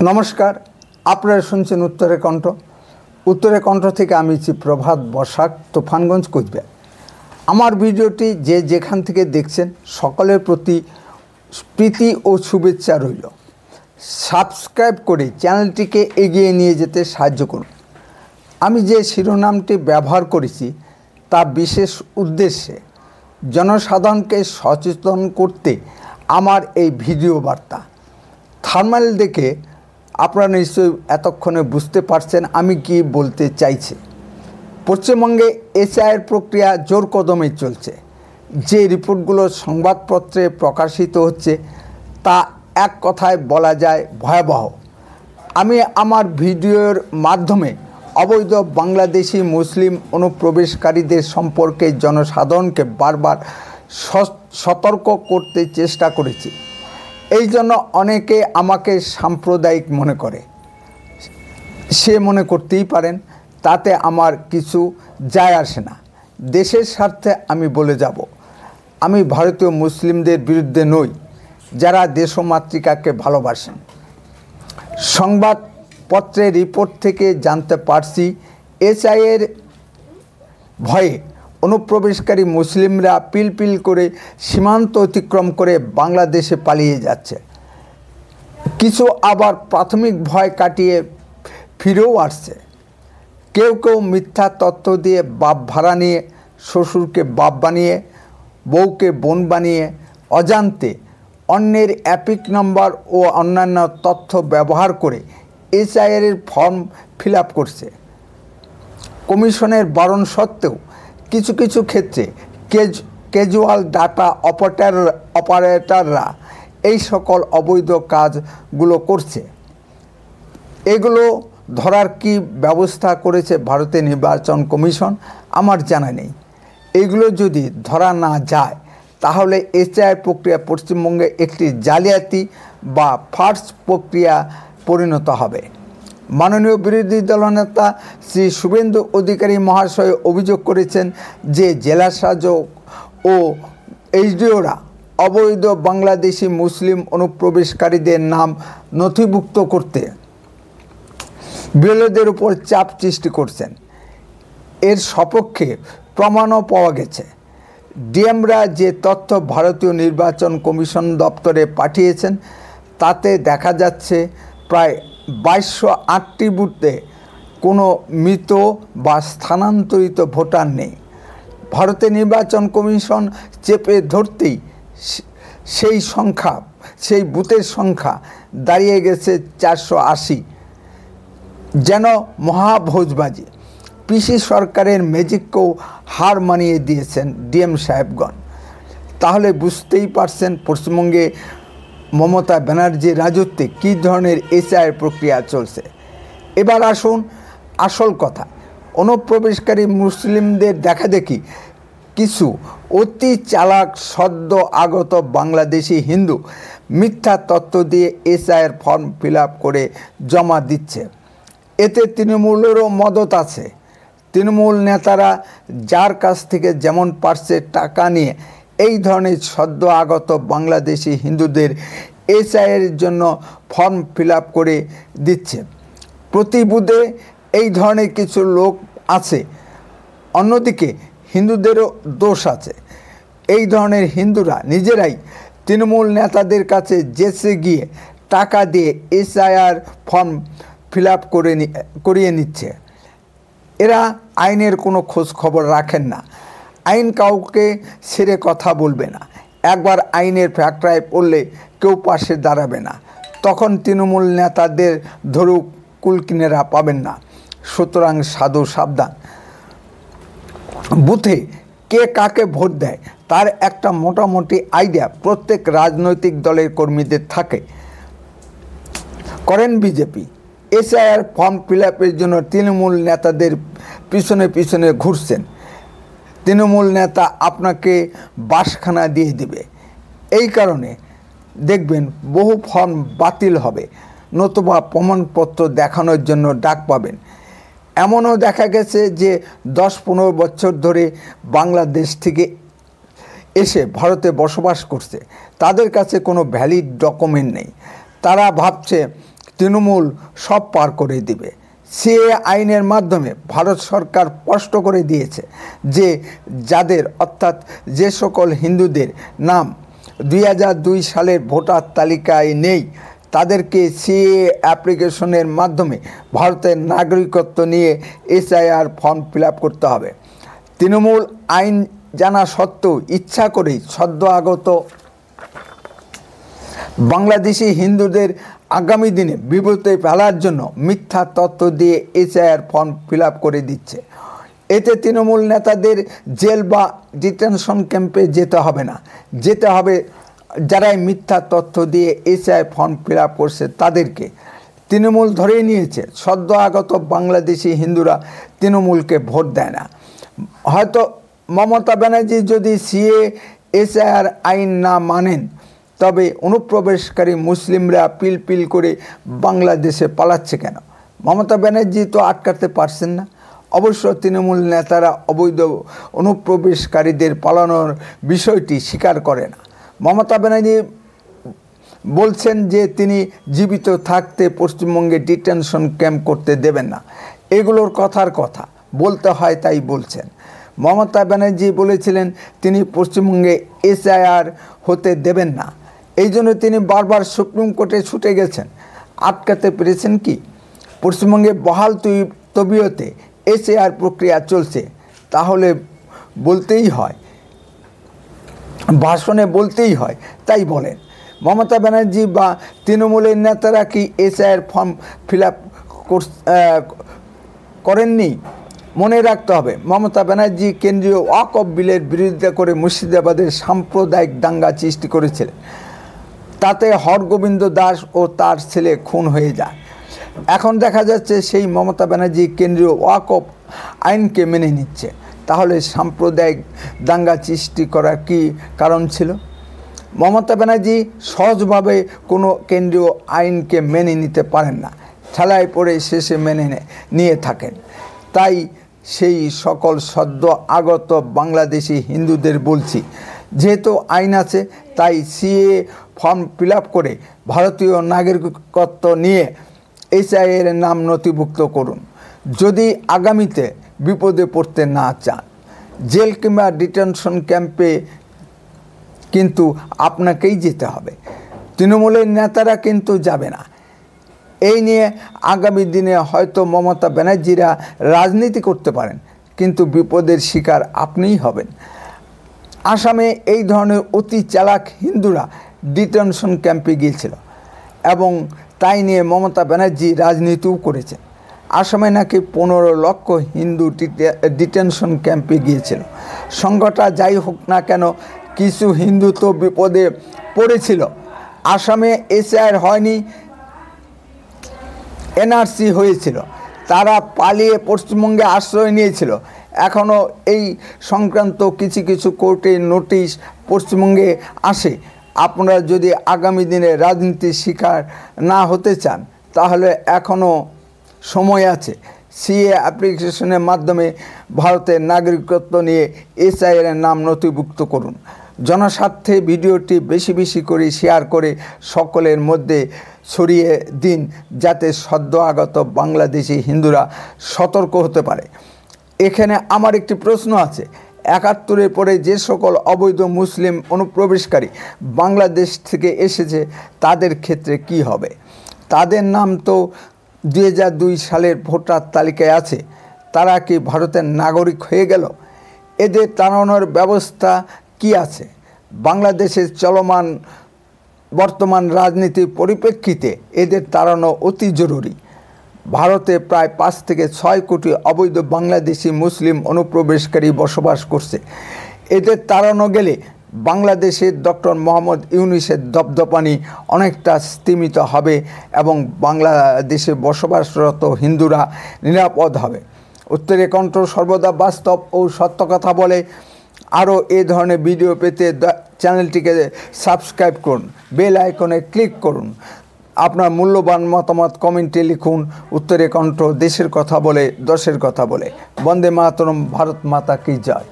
নমস্কার, আপনারা শুনছেন উত্তরের কণ্ঠ। উত্তরের কণ্ঠ থেকে আমি প্রভাত বসাক, তুফানগঞ্জ, কোচবিহার। আমার ভিডিওটি যে যেখান থেকে দেখছেন সকলের প্রতি প্রীতি ও শুভেচ্ছা রইল। সাবস্ক্রাইব করে চ্যানেলটিকে এগিয়ে নিয়ে যেতে সাহায্য করুন। আমি যে শিরোনামটি ব্যবহার করেছি তা বিশেষ উদ্দেশ্যে জনসাধারণকে সচেতন করতে আমার এই ভিডিও বার্তা। থাম্বনেল দেখে আপনারা নিশ্চয়ই এতক্ষণে বুঝতে পারছেন আমি কি বলতে চাইছি। পশ্চিমবঙ্গে এসআইআর প্রক্রিয়া জোর কদমে চলছে। যে রিপোর্টগুলো সংবাদপত্রে প্রকাশিত হচ্ছে তা এক কথায় বলা যায় ভয়াবহ। আমি আমার ভিডিওর মাধ্যমে অবৈধ বাংলাদেশি মুসলিম অনুপ্রবেশকারীদের সম্পর্কে জনসাধারণকে বারবার সতর্ক করতে চেষ্টা করেছি। এই জন্য অনেকে আমাকে সাম্প্রদায়িক মনে করে। সে মনে করতেই পারেন, তাতে আমার কিছু যায় আসে না। দেশের স্বার্থে আমি বলে যাব, আমি ভারতীয় মুসলিমদের বিরুদ্ধে নই যারা দেশমাতৃকাকে ভালোবাসেন। সংবাদপত্রের রিপোর্ট থেকে জানতে পারছি এসআইয়ের ভয়ে অনুপ্রবেশকারী মুসলিমরা পিলপিল করে সীমান্ত অতিক্রম করে বাংলাদেশে পালিয়ে যাচ্ছে। কিছু আবার প্রাথমিক ভয় কাটিয়ে ফিরেও আসছে। কেউ কেউ মিথ্যা তথ্য দিয়ে বাপ ভাড়া নিয়ে, শ্বশুরকে বাপ বানিয়ে, বউকে বোন বানিয়ে অজান্তে অন্যের অ্যাপিক নম্বর ও অন্যান্য তথ্য ব্যবহার করে এসআইআর ফর্ম ফিল আপ করছে। কমিশনের বারণ সত্ত্বেও কিছু কিছু ক্ষেত্রে ক্যাজুয়াল ডাটা অপারেটররা এই সকল অবৈধ কাজগুলো করছে। এগুলো ধরার কি ব্যবস্থা করেছে ভারতের নির্বাচন কমিশন আমার জানা নেই। এগুলো যদি ধরা না যায় তাহলে এসআইআর প্রক্রিয়া পশ্চিমবঙ্গে একটি জালিয়াতি বা ফার্স প্রক্রিয়া পরিণত হবে। মাননীয় বিরোধী দলনেতা শ্রী শুভেন্দু অধিকারী মহাশয় অভিযোগ করেছেন যে জেলা শাসক ও এইচডিওরা অবৈধ বাংলাদেশি মুসলিম অনুপ্রবেশকারীদের নাম নথিভুক্ত করতে বিরোধীদের উপর চাপ সৃষ্টি করছেন। এর সপক্ষে প্রমাণও পাওয়া গেছে। ডিএমরা যে তথ্য ভারতীয় নির্বাচন কমিশন দপ্তরে পাঠিয়েছেন তাতে দেখা যাচ্ছে প্রায় 2208টি বুথে কোনো মৃত বা স্থানান্তরিত ভোটার নেই। ভারতের নির্বাচন কমিশন চেপে ধরতেই সেই বুথের সংখ্যা দাঁড়িয়ে গেছে 480। যেন মহাভোজবাজি। পিসি সরকারের ম্যাজিককেও হার মানিয়ে দিয়েছেন ডিএম সাহেবগণ। তাহলে বুঝতেই পারছেন পশ্চিমবঙ্গে মমতা ব্যানার্জির রাজত্বে কী ধরনের এসআইআর প্রক্রিয়া চলছে। এবার আসুন আসল কথা। অনুপ্রবেশকারী মুসলিমদের দেখাদেখি কিছু অতি চালাক সদ্য আগত বাংলাদেশি হিন্দু মিথ্যা তথ্য দিয়ে এসআইআর ফর্ম ফিল আপ করে জমা দিচ্ছে। এতে তৃণমূলেরও মদত আছে। তৃণমূল নেতারা যার কাছ থেকে যেমন পারছে টাকা নিয়ে এই ধরনের সদ্য আগত বাংলাদেশি হিন্দুদের এসআইআর জন্য ফর্ম ফিল আপ করে দিচ্ছে। প্রতি বুথে এই ধরনের কিছু লোক আছে। অন্যদিকে হিন্দুদেরও দোষ আছে। এই ধরনের হিন্দুরা নিজেরাই তৃণমূল নেতাদের কাছে জেসে গিয়ে টাকা দিয়ে এসআইআর ফর্ম ফিল আপ করিয়ে নিচ্ছে। এরা আইনের কোনো খোঁজ খবর রাখেন না। আইন কাউকে ছেড়ে কথা বলবে না। একবার আইনের ফ্যাকড়ায় পড়লে কেউ পাশে দাঁড়াবে না। তখন তৃণমূল নেতাদের ধরু কুলকিনেরা পাবেন না। সুতরাং সাধু সাবধান। বুথে কে কাকে ভোট দেয় তার একটা মোটামুটি আইডিয়া প্রত্যেক রাজনৈতিক দলের কর্মীদের থাকে। করেন বিজেপি। এসআইআর ফর্ম ফিল আপের জন্য তৃণমূল নেতাদের পিছনে পিছনে ঘুরছেন। তৃণমূল নেতা আপনাকে বাসখানা দিয়ে দেবে। এই কারণে দেখবেন বহু ফর্ম বাতিল হবে, নতুবা প্রমাণপত্র দেখানোর জন্য ডাক পাবেন। এমনও দেখা গেছে যে 10-15 বছর ধরে বাংলাদেশ থেকে এসে ভারতে বসবাস করছে, তাদের কাছে কোনো ভ্যালিড ডকুমেন্ট নেই। তারা ভাবছে তৃণমূল সব পার করে দিবে। সিএ আইনের মাধ্যমে ভারত সরকার স্পষ্ট করে দিয়েছে যে যাদের অর্থাৎ যে সকল হিন্দুদের নাম 2002 সালের ভোটার তালিকায় নেই তাদেরকে সিএ অ্যাপ্লিকেশনের মাধ্যমে ভারতের নাগরিকত্ব নিয়ে এসআইআর ফর্ম ফিল আপ করতে হবে। তৃণমূল আইন জানা সত্ত্বেও ইচ্ছা করেই সদ্য আগত বাংলাদেশি হিন্দুদের আগামী দিনে বিপদে ফেলার জন্য মিথ্যা তথ্য দিয়ে এসআইআর ফর্ম ফিল আপ করে দিচ্ছে। এতে তৃণমূল নেতাদের জেল বা ডিটেনশন ক্যাম্পে যেতে হবে না, যেতে হবে যারাই মিথ্যা তথ্য দিয়ে এসআইআর ফর্ম ফিল আপ করছে তাদেরকে। তৃণমূল ধরেই নিয়েছে সদ্য আগত বাংলাদেশি হিন্দুরা তৃণমূলকে ভোট দেয় না। হয়তো মমতা ব্যানার্জি যদি সিএ এসআইআর আইন না মানেন তবে অনুপ্রবেশকারী মুসলিমরা পিল করে বাংলাদেশে পালাচ্ছে কেন? মমতা ব্যানার্জি তো আটকাতে পারছেন না। অবশ্য তৃণমূল নেতারা অবৈধ অনুপ্রবেশকারীদের পালানোর বিষয়টি স্বীকার করে না। মমতা ব্যানার্জি বলছেন যে তিনি জীবিত থাকতে পশ্চিমবঙ্গে ডিটেনশন ক্যাম্প করতে দেবেন না। এগুলোর কথার কথা বলতে হয় তাই বলছেন। মমতা ব্যানার্জি বলেছিলেন তিনি পশ্চিমবঙ্গে এসআইআর হতে দেবেন না, এই জন্য তিনি বারবার সুপ্রিম কোর্টে ছুটে গেছেন। আটকাতে পেরেছেন কি? পশ্চিমবঙ্গে বহাল তবিয়তে এসআইআর প্রক্রিয়া চলছে, তাহলে বলতেই হয়, ভাষণে বলতেই হয়, তাই বলেন। মমতা ব্যানার্জি বা তৃণমূলের নেতারা কি এসআইআর ফর্ম ফিল আপ করেননি? মনে রাখতে হবে মমতা ব্যানার্জি কেন্দ্রীয় ওয়াকফ বিলের বিরোধিতা করে মুর্শিদাবাদের সাম্প্রদায়িক দাঙ্গা সৃষ্টি করেছিলেন। তাতে হরগোবিন্দ দাস ও তার ছেলে খুন হয়ে যায়। এখন দেখা যাচ্ছে সেই মমতা ব্যানার্জি কেন্দ্রীয় ওয়াকফ আইনকে মেনে নিচ্ছে। তাহলে সাম্প্রদায়িক দাঙ্গা সৃষ্টি করার কী কারণ ছিল? মমতা ব্যানার্জি সহজভাবে কোনো কেন্দ্রীয় আইনকে মেনে নিতে পারেন না, ঠেলায় পড়ে শেষে মেনে নিয়ে থাকেন। তাই সেই সকল সদ্য আগত বাংলাদেশি হিন্দুদের বলছি, যেহেতু আইন আছে তাই সিএ ফর্ম ফিল আপ করে ভারতীয় নাগরিকত্ব নিয়ে এসআইআর নাম নথিভুক্ত করুন। যদি আগামীতে বিপদে পড়তে না চান, জেল কিংবা ডিটেনশন ক্যাম্পে কিন্তু আপনাকেই যেতে হবে, তৃণমূলের নেতারা কিন্তু যাবে না। এই নিয়ে আগামী দিনে হয়তো মমতা ব্যানার্জিরা রাজনীতি করতে পারেন, কিন্তু বিপদের শিকার আপনিই হবেন। আসামে এই ধরনের অতি চালাক হিন্দুরা ডিটেনশন ক্যাম্পে গিয়েছিল এবং তাই নিয়ে মমতা ব্যানার্জি রাজনীতিও করেছেন। আসামে নাকি 15 লক্ষ হিন্দু ডিটেনশন ক্যাম্পে গিয়েছিল। সংখ্যাটা যাই হোক না কেন, কিছু হিন্দু তো বিপদে পড়েছিল। আসামে এসআইআর হয়নি, এনআরসি হয়েছিল, তারা পালিয়ে পশ্চিমবঙ্গে আশ্রয় নিয়েছিল। এখনও এই সংক্রান্ত কিছু কোর্টের নোটিশ পশ্চিমবঙ্গে আসে। আপনারা যদি আগামী দিনে রাজনীতির শিকার না হতে চান তাহলে এখনও সময় আছে। সিএ অ্যাপ্লিকেশনের মাধ্যমে ভারতের নাগরিকত্ব নিয়ে এসআইআর নাম নথিভুক্ত করুন। জনস্বার্থে ভিডিওটি বেশি করে শেয়ার করে সকলের মধ্যে ছড়িয়ে দিন, যাতে সদ্য আগত বাংলাদেশি হিন্দুরা সতর্ক হতে পারে। এখানে আমার একটি প্রশ্ন আছে, 71-এর পরে যে সকল অবৈধ মুসলিম অনুপ্রবেশকারী বাংলাদেশ থেকে এসেছে তাদের ক্ষেত্রে কি হবে? তাদের নাম তো 2002 সালের ভোটার তালিকায় আছে, তারা কি ভারতের নাগরিক হয়ে গেল? এদের তাড়ানোর ব্যবস্থা কি আছে? বাংলাদেশের চলমান বর্তমান রাজনীতির পরিপ্রেক্ষিতে এদের তাড়ানো অতি জরুরি। ভারতে প্রায় 5 থেকে 6 কোটি অবৈধ বাংলাদেশি মুসলিম অনুপ্রবেশকারী বসবাস করছে। এদের তাড়ানো গেলে বাংলাদেশের ডক্টর মোহাম্মদ ইউনূসের দপদপানি অনেকটা স্তিমিত হবে এবং বাংলাদেশে বসবাসরত হিন্দুরা নিরাপদ হবে। উত্তরে কণ্ঠ সর্বদা বাস্তব ও সত্য কথা বলে। আরও এই ধরনের ভিডিও পেতে চ্যানেলটিকে সাবস্ক্রাইব করুন, বেল আইকনে ক্লিক করুন। আপনার মূল্যবান মতামত কমেন্টে লিখুন। উত্তরে কণ্ঠ দেশের কথা বলে, দশের কথা বলে। বন্দে মাতরম, ভারত মাতা কি জয়।